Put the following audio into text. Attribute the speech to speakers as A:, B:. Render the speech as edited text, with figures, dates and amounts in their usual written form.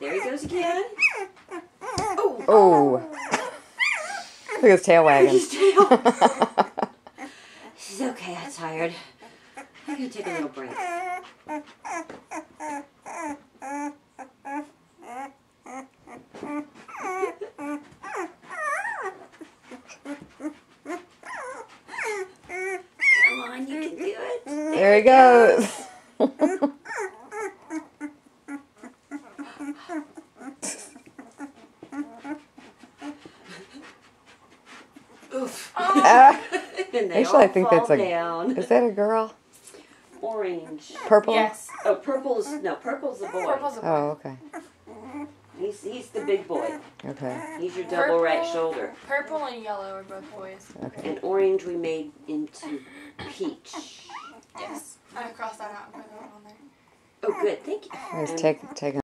A: There he goes again. Oh.
B: Oh. Look at his tail wagging.
A: His tail. She's okay. I'm tired. I'm going to take a little break. Come on, you can do it.
B: There he goes.
A: Oof.
B: Actually,
A: And they
B: I think
A: all
B: that's
A: fall
B: a.
A: down.
B: Is that a girl?
A: Orange.
B: Purple?
C: Yes.
A: Oh, purple's the boy.
C: Purple's a boy.
B: Oh, okay.
A: He's the big boy.
B: Okay.
A: He's your double right shoulder.
C: Purple and yellow are both boys.
B: Okay.
A: And orange we made into peach.
C: Yes. I crossed that out and put that one on there.
A: Oh, good. Thank you.
B: Let's take